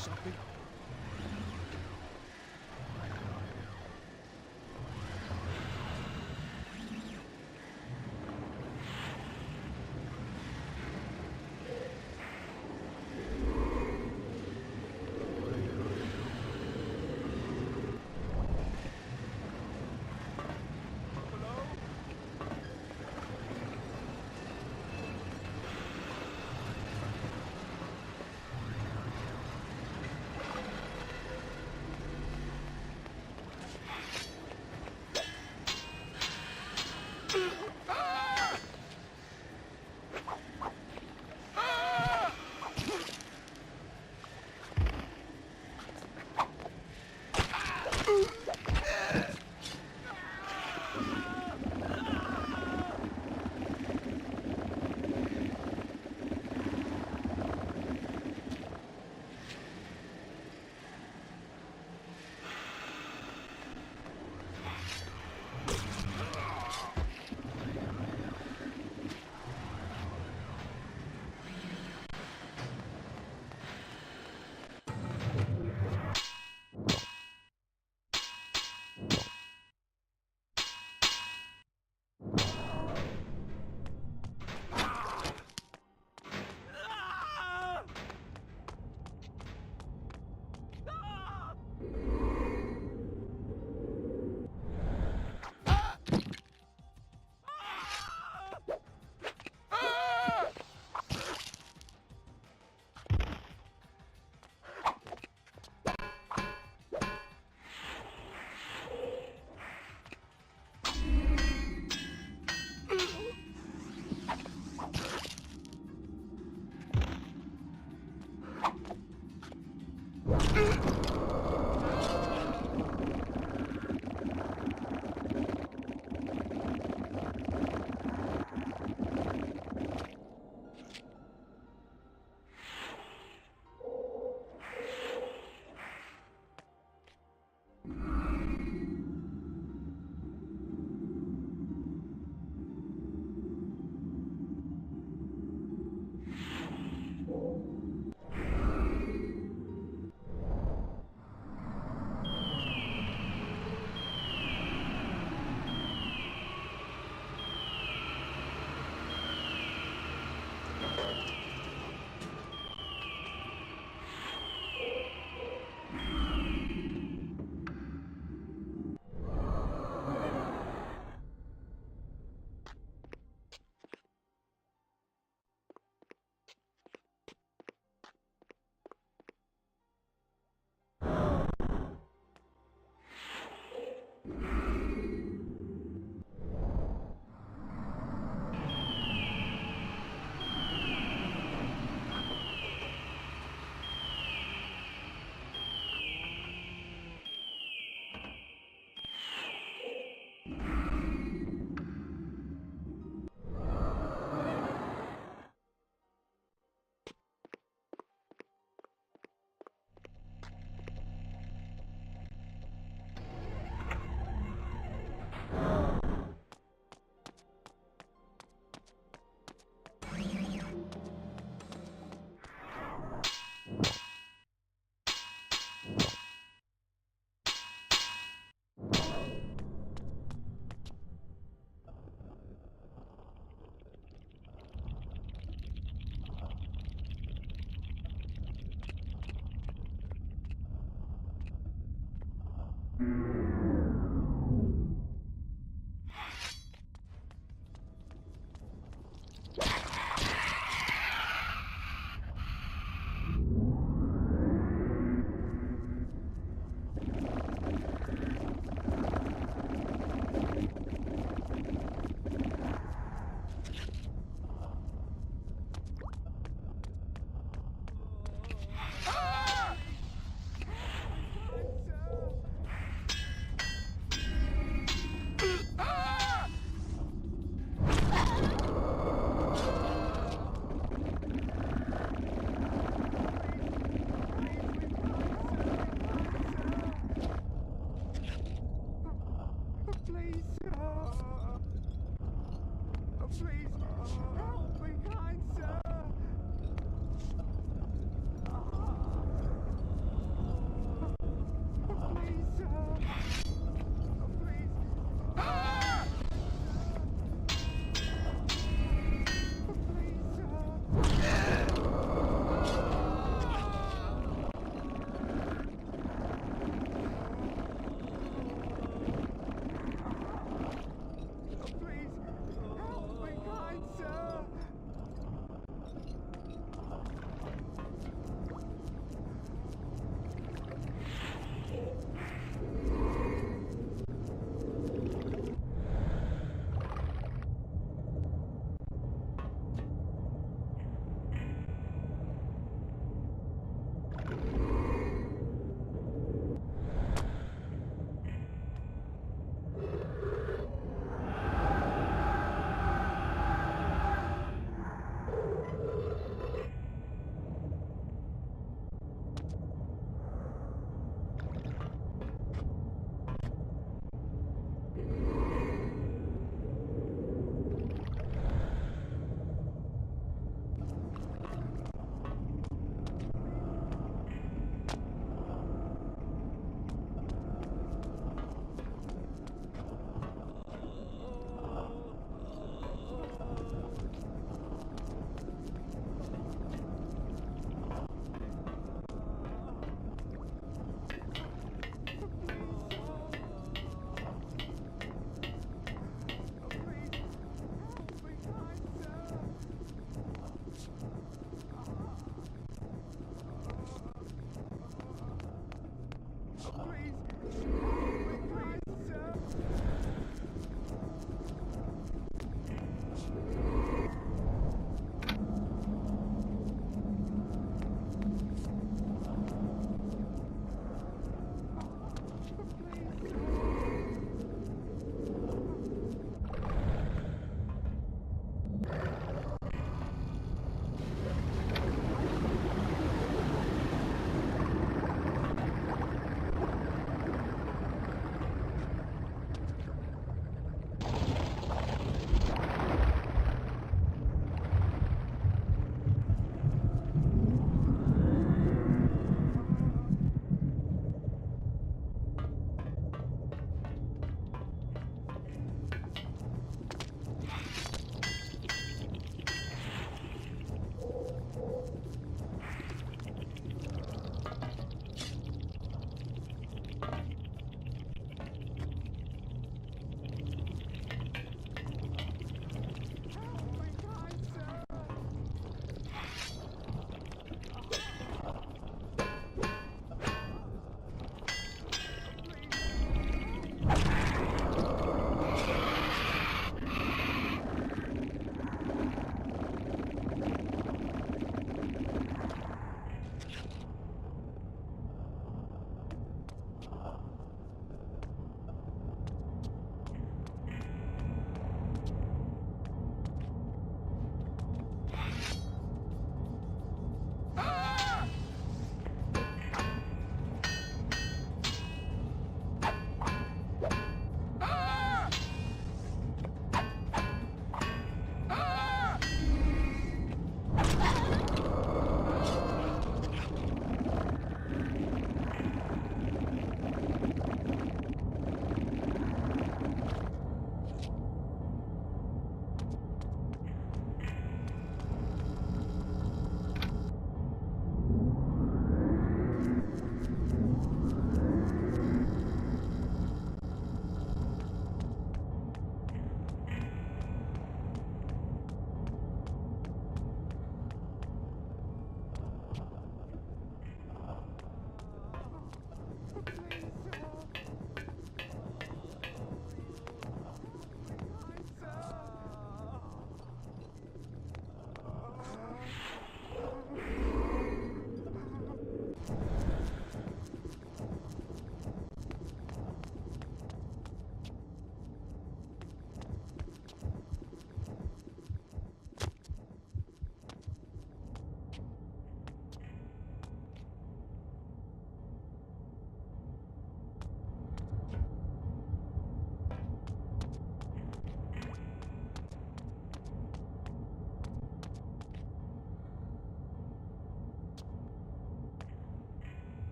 something?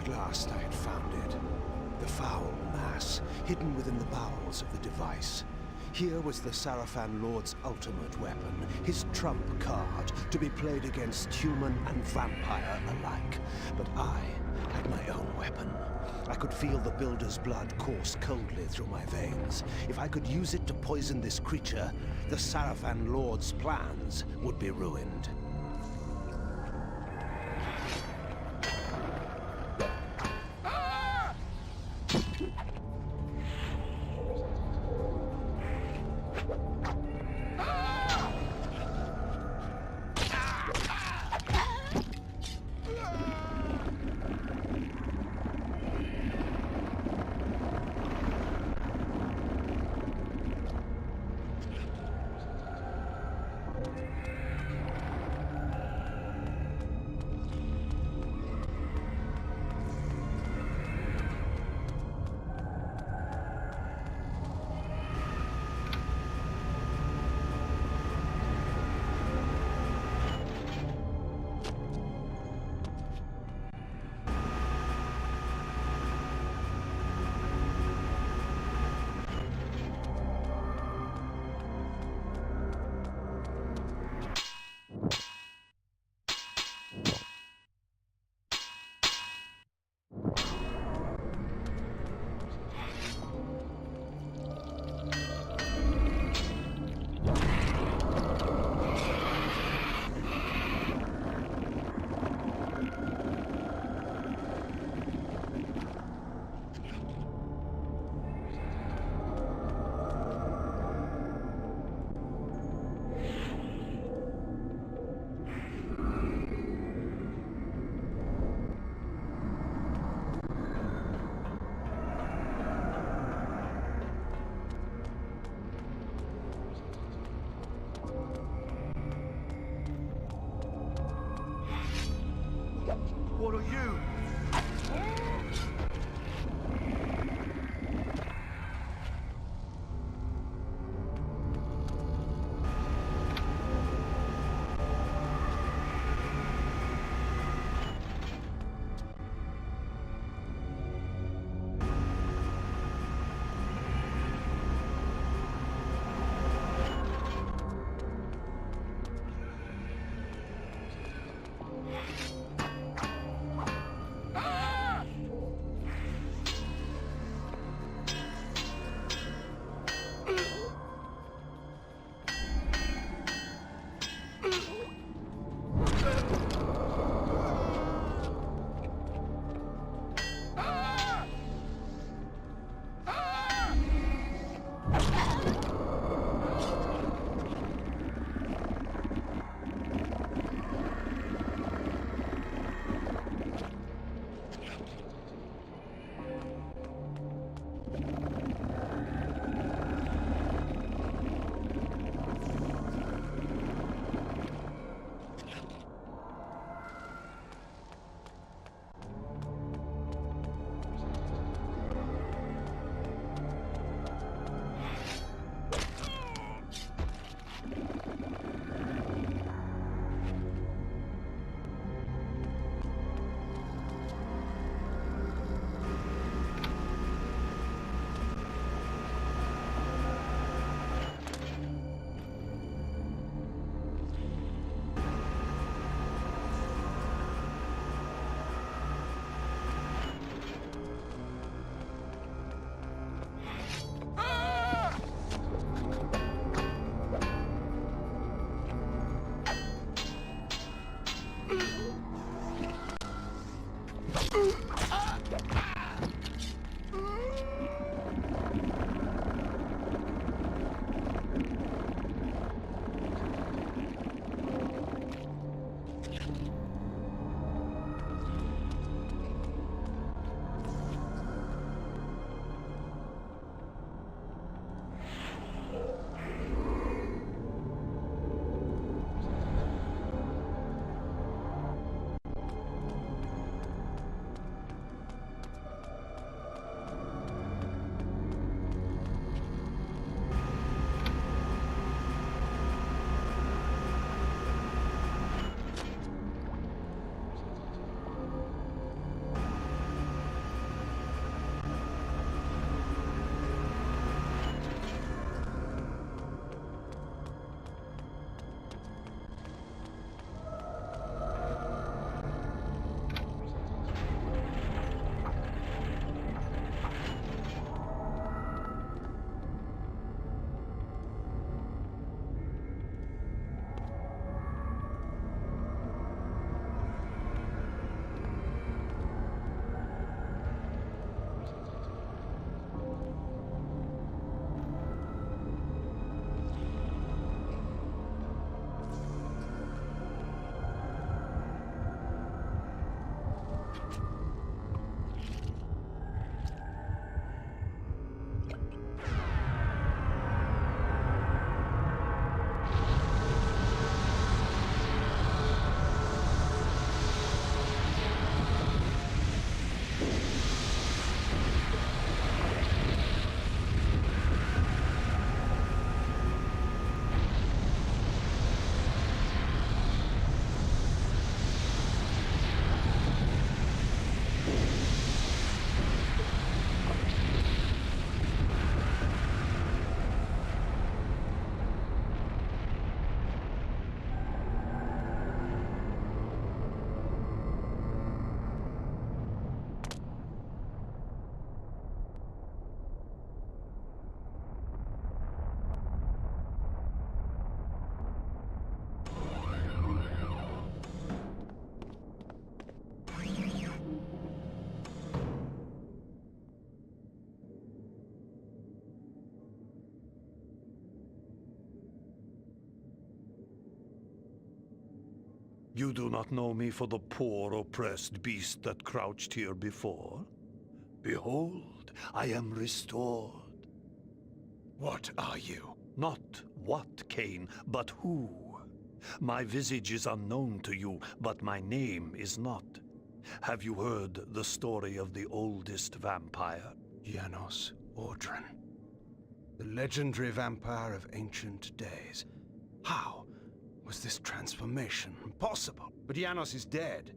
At last I had found it. The foul mass, hidden within the bowels of the device. Here was the Sarafan Lord's ultimate weapon, his trump card, to be played against human and vampire alike. But I had my own weapon. I could feel the Builder's blood course coldly through my veins. If I could use it to poison this creature, the Sarafan Lord's plans would be ruined. What are you? You do not know me for the poor, oppressed beast that crouched here before? Behold, I am restored. What are you? Not what, Cain, but who. My visage is unknown to you, but my name is not. Have you heard the story of the oldest vampire? Janos Audron. The legendary vampire of ancient days. How was this transformation possible? But Janos is dead.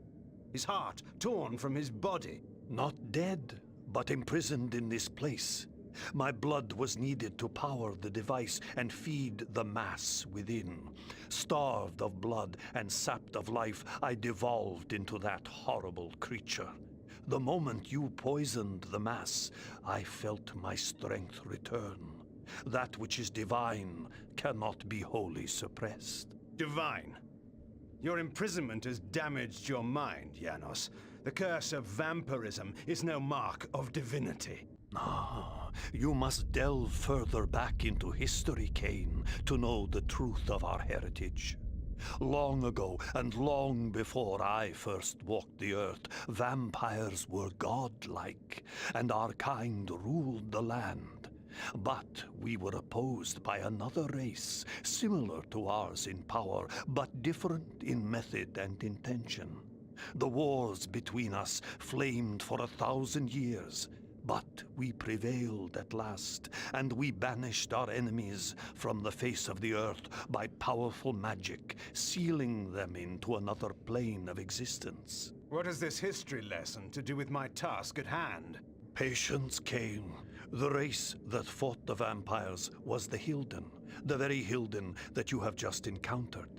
His heart torn from his body. Not dead, but imprisoned in this place. My blood was needed to power the device and feed the mass within. Starved of blood and sapped of life, I devolved into that horrible creature. The moment you poisoned the mass, I felt my strength return. That which is divine cannot be wholly suppressed. Divine? Your imprisonment has damaged your mind, Janos. The curse of vampirism is no mark of divinity. Ah, you must delve further back into history, Cain, to know the truth of our heritage. Long ago, and long before I first walked the earth, vampires were godlike, and our kind ruled the land. But we were opposed by another race, similar to ours in power, but different in method and intention. The wars between us flamed for 1,000 years, but we prevailed at last, and we banished our enemies from the face of the earth by powerful magic, sealing them into another plane of existence. What has this history lesson to do with my task at hand? Patience, Cain. The race that fought the vampires was the Hilden, the very Hilden that you have just encountered.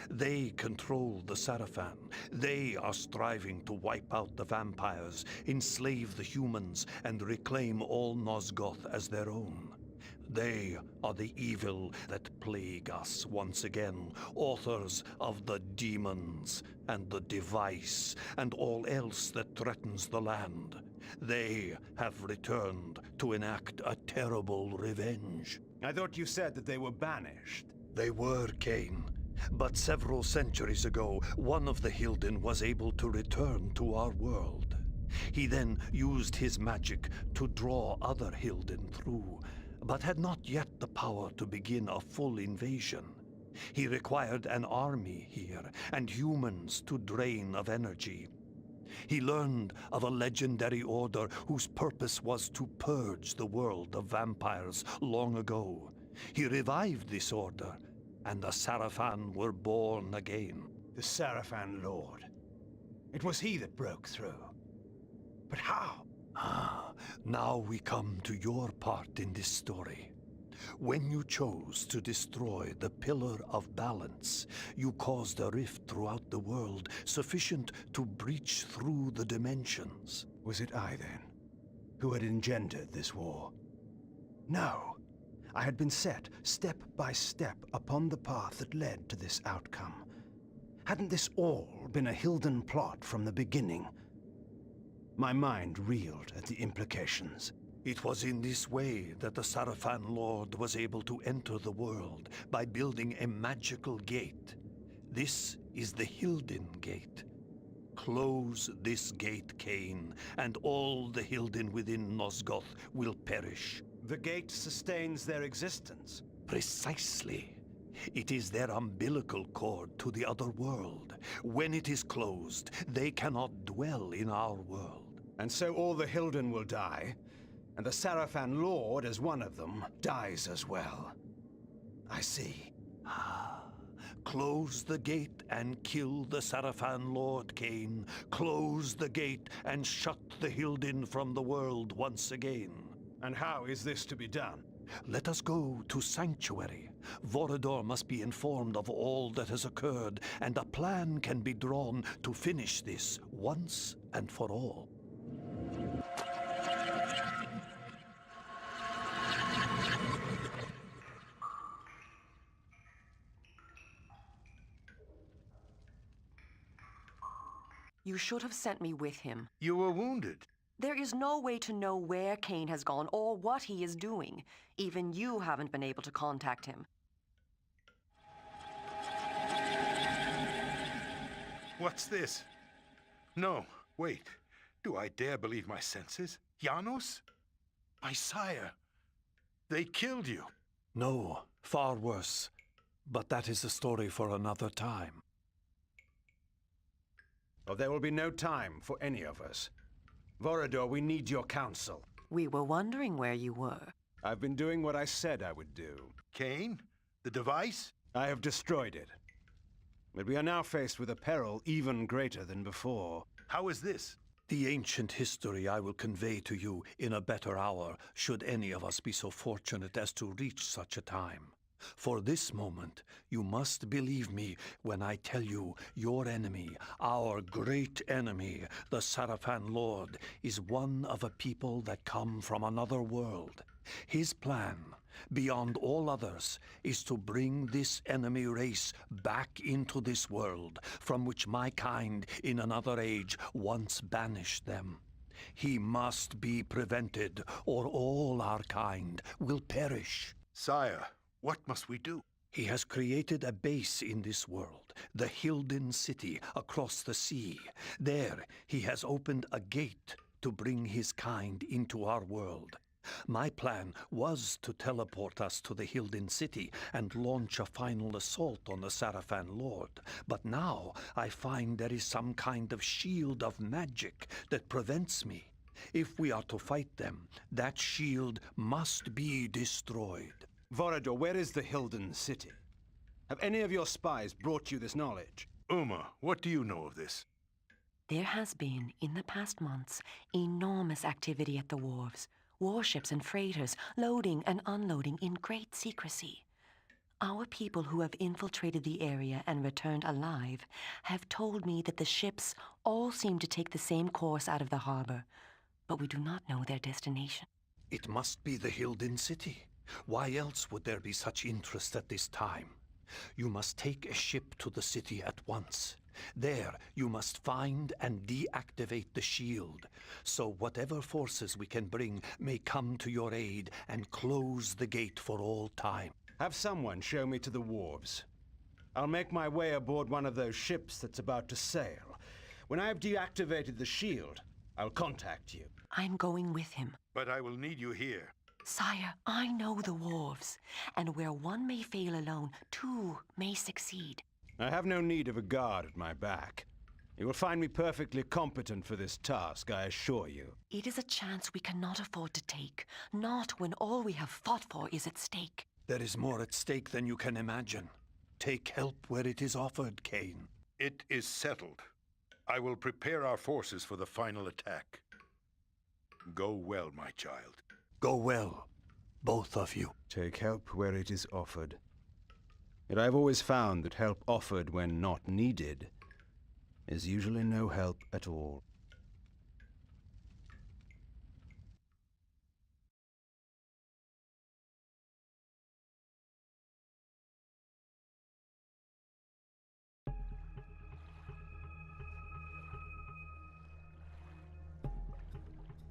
They control the Sarafan. They are striving to wipe out the vampires, enslave the humans, and reclaim all Nosgoth as their own. They are the evil that plague us once again, authors of the demons and the device and all else that threatens the land. They have returned to enact a terrible revenge. I thought you said that they were banished. They were, Cain. But several centuries ago, one of the Hilden was able to return to our world. He then used his magic to draw other Hilden through, but had not yet the power to begin a full invasion. He required an army here, and humans to drain of energy. He learned of a legendary order whose purpose was to purge the world of vampires long ago. He revived this order, and the Sarafan were born again. The Sarafan Lord. It was he that broke through. But how? Now we come to your part in this story. When you chose to destroy the Pillar of Balance, you caused a rift throughout the world sufficient to breach through the dimensions. Was it I, then, who had engendered this war? No. I had been set, step by step, upon the path that led to this outcome. Hadn't this all been a Hilden plot from the beginning? My mind reeled at the implications. It was in this way that the Sarafan Lord was able to enter the world, by building a magical gate. This is the Hilden Gate. Close this gate, Cain, and all the Hilden within Nosgoth will perish. The gate sustains their existence. Precisely. It is their umbilical cord to the other world. When it is closed, they cannot dwell in our world. And so all the Hilden will die, and the Sarafan Lord, as one of them, dies as well. I see. Close the gate and kill the Sarafan Lord, Cain. Close the gate and shut the Hilden from the world once again. And how is this to be done? Let us go to Sanctuary. Vorador must be informed of all that has occurred, and a plan can be drawn to finish this once and for all. You should have sent me with him. You were wounded. There is no way to know where Cain has gone or what he is doing. Even you haven't been able to contact him. What's this? No, wait. Do I dare believe my senses? Janos? My sire. They killed you. No, far worse. But that is a story for another time. Oh, there will be no time for any of us. Vorador, we need your counsel. We were wondering where you were. I've been doing what I said I would do. Cain? The device? I have destroyed it. But we are now faced with a peril even greater than before. How is this? The ancient history I will convey to you in a better hour, should any of us be so fortunate as to reach such a time. For this moment, you must believe me when I tell you your enemy, our great enemy, the Sarafan Lord, is one of a people that come from another world. His plan, beyond all others, is to bring this enemy race back into this world, from which my kind in another age once banished them. He must be prevented, or all our kind will perish. Sire, what must we do? He has created a base in this world, the Hilden City, across the sea. There, he has opened a gate to bring his kind into our world. My plan was to teleport us to the Hilden City and launch a final assault on the Sarafan Lord. But now I find there is some kind of shield of magic that prevents me. If we are to fight them, that shield must be destroyed. Vorador, where is the Hilden City? Have any of your spies brought you this knowledge? Uma, what do you know of this? There has been, in the past months, enormous activity at the wharves. Warships and freighters loading and unloading in great secrecy. Our people who have infiltrated the area and returned alive have told me that the ships all seem to take the same course out of the harbor, but we do not know their destination. It must be the Hilden City. Why else would there be such interest at this time? You must take a ship to the city at once. There, you must find and deactivate the shield, so whatever forces we can bring may come to your aid and close the gate for all time. Have someone show me to the wharves. I'll make my way aboard one of those ships that's about to sail. When I've deactivated the shield, I'll contact you. I'm going with him. But I will need you here. Sire, I know the wharves, and where one may fail alone, two may succeed. I have no need of a guard at my back. You will find me perfectly competent for this task, I assure you. It is a chance we cannot afford to take, not when all we have fought for is at stake. There is more at stake than you can imagine. Take help where it is offered, Cain. It is settled. I will prepare our forces for the final attack. Go well, my child. Go well, both of you. Take help where it is offered. Yet I've always found that help offered when not needed is usually no help at all.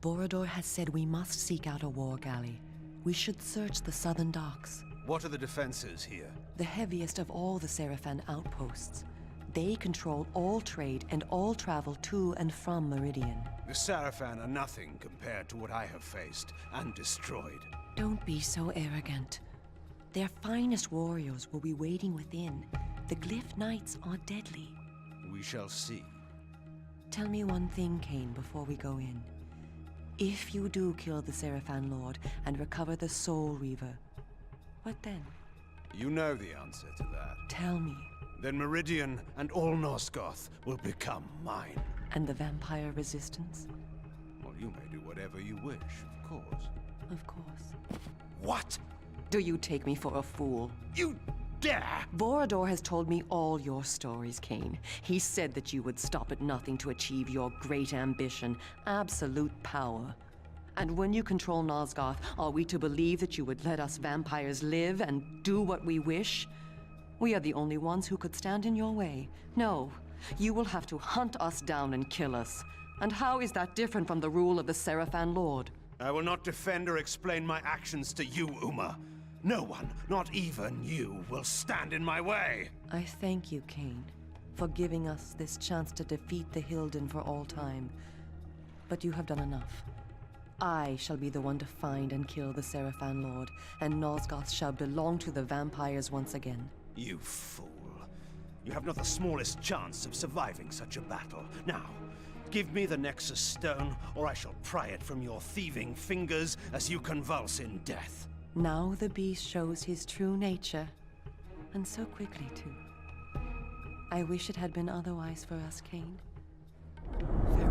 Vorador has said we must seek out a war galley. We should search the southern docks. What are the defenses here? The heaviest of all the Sarafan outposts. They control all trade and all travel to and from Meridian. The Sarafan are nothing compared to what I have faced and destroyed. Don't be so arrogant. Their finest warriors will be waiting within. The Glyph Knights are deadly. We shall see. Tell me one thing, Cain, before we go in. If you do kill the Sarafan Lord and recover the Soul Reaver, what then? You know the answer to that. Tell me. Then Meridian and all Nosgoth will become mine. And the vampire resistance? Well, you may do whatever you wish, of course. Of course. What? Do you take me for a fool? You dare! Vorador has told me all your stories, Cain. He said that you would stop at nothing to achieve your great ambition, absolute power. And when you control Nosgoth, are we to believe that you would let us vampires live and do what we wish? We are the only ones who could stand in your way. No, you will have to hunt us down and kill us. And how is that different from the rule of the Sarafan Lord? I will not defend or explain my actions to you, Uma. No one, not even you, will stand in my way. I thank you, Cain, for giving us this chance to defeat the Hilden for all time. But you have done enough. I shall be the one to find and kill the Seraphan Lord, and Nosgoth shall belong to the vampires once again. You fool. You have not the smallest chance of surviving such a battle. Now, give me the Nexus Stone, or I shall pry it from your thieving fingers as you convulse in death. Now the beast shows his true nature, and so quickly too. I wish it had been otherwise for us, Cain. Farewell.